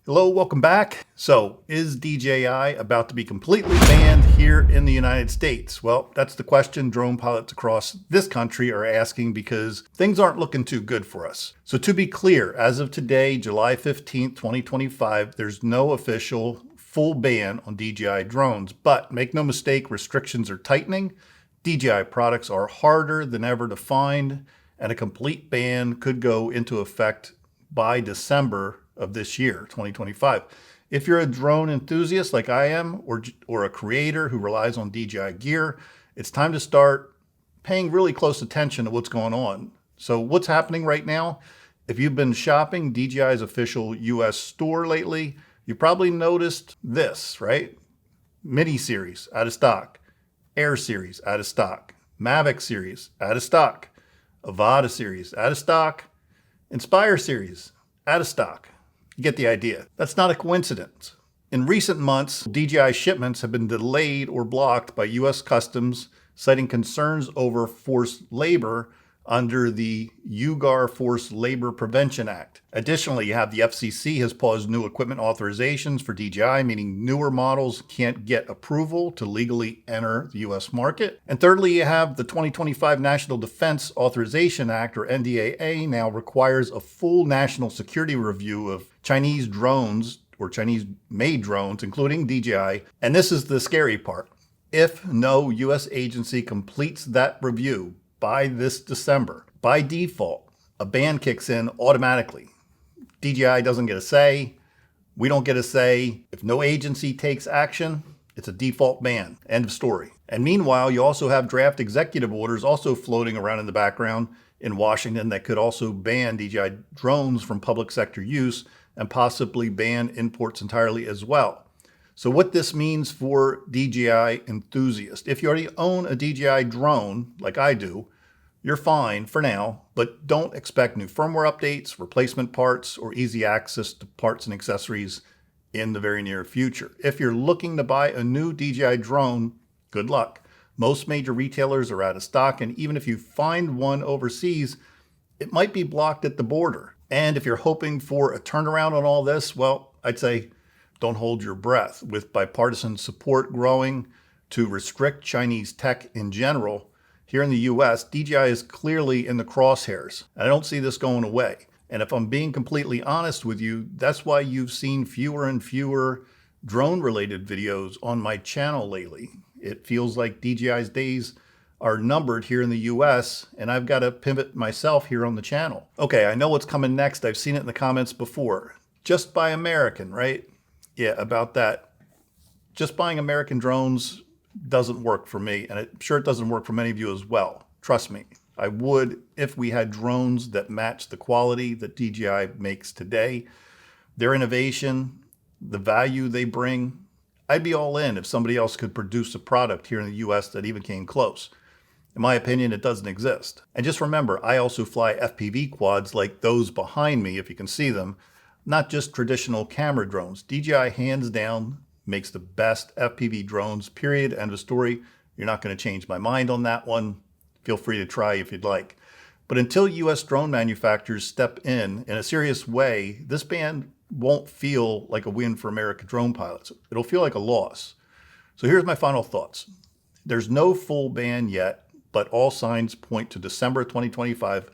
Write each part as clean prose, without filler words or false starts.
Hello, welcome back. So, is DJI about to be completely banned here in the United States? Well, that's the question drone pilots across this country are asking because things aren't looking too good for us. So to be clear, as of today, July 15th, 2025, there's no official full ban on DJI drones, but make no mistake, restrictions are tightening. DJI products are harder than ever to find, and a complete ban could go into effect by December of this year, 2025. If you're a drone enthusiast like I am, or a creator who relies on DJI gear, it's time to start paying really close attention to what's going on. So what's happening right now? If you've been shopping DJI's official US store lately, you probably noticed this, right? Mini series out of stock, Air series out of stock, Mavic series out of stock, Avata series out of stock, Inspire series out of stock. You get the idea. That's not a coincidence. In recent months, DJI shipments have been delayed or blocked by US Customs, citing concerns over forced labor under the UGAR Forced Labor Prevention Act. Additionally, you have the FCC has paused new equipment authorizations for DJI, meaning newer models can't get approval to legally enter the US market. And thirdly, you have the 2025 National Defense Authorization Act, or NDAA, now requires a full national security review of Chinese drones or Chinese-made drones, including DJI. And this is the scary part. If no US agency completes that review by this December, by default, a ban kicks in automatically. DJI doesn't get a say. We don't get a say. If no agency takes action, it's a default ban. End of story. And meanwhile, you also have draft executive orders also floating around in the background in Washington that could also ban DJI drones from public sector use and possibly ban imports entirely as well. So what this means for DJI enthusiasts, if you already own a DJI drone, like I do, you're fine for now, but don't expect new firmware updates, replacement parts, or easy access to parts and accessories in the very near future. If you're looking to buy a new DJI drone, good luck. Most major retailers are out of stock, and even if you find one overseas, it might be blocked at the border. And if you're hoping for a turnaround on all this, well, I'd say don't hold your breath. With bipartisan support growing to restrict Chinese tech in general, here in the US, DJI is clearly in the crosshairs. I don't see this going away. And if I'm being completely honest with you, that's why you've seen fewer and fewer drone-related videos on my channel lately. It feels like DJI's days are numbered here in the US, and I've got to pivot myself here on the channel. Okay, I know what's coming next. I've seen it in the comments before. Just buy American, right? Yeah, about that. Just buying American drones doesn't work for me, and I'm sure it doesn't work for many of you as well. Trust me, I would if we had drones that match the quality that DJI makes today. Their innovation, the value they bring, I'd be all in if somebody else could produce a product here in the US that even came close. In my opinion, it doesn't exist. And just remember, I also fly FPV quads like those behind me, if you can see them, not just traditional camera drones. DJI, hands down, makes the best FPV drones, period, end of story. You're not going to change my mind on that one. Feel free to try if you'd like. But until US drone manufacturers step in a serious way, this ban won't feel like a win for American drone pilots. It'll feel like a loss. So here's my final thoughts. There's no full ban yet, but all signs point to December 2025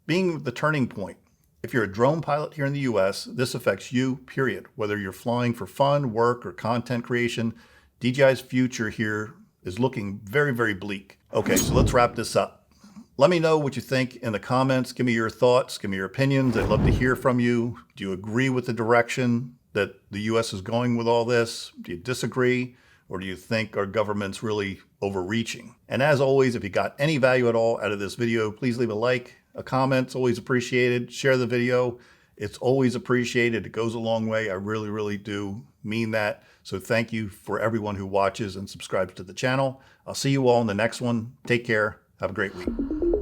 being the turning point. If you're a drone pilot here in the US, this affects you, period. Whether you're flying for fun, work, or content creation, DJI's future here is looking very, very bleak. Okay, so let's wrap this up. Let me know what you think in the comments. Give me your thoughts, give me your opinions. I'd love to hear from you. Do you agree with the direction that the US is going with all this? Do you disagree? Or do you think our government's really overreaching? And as always, if you got any value at all out of this video, please leave a like, a comment's always appreciated. Share the video. It's always appreciated. It goes a long way. I really, really do mean that. So thank you for everyone who watches and subscribes to the channel. I'll see you all in the next one. Take care. Have a great week.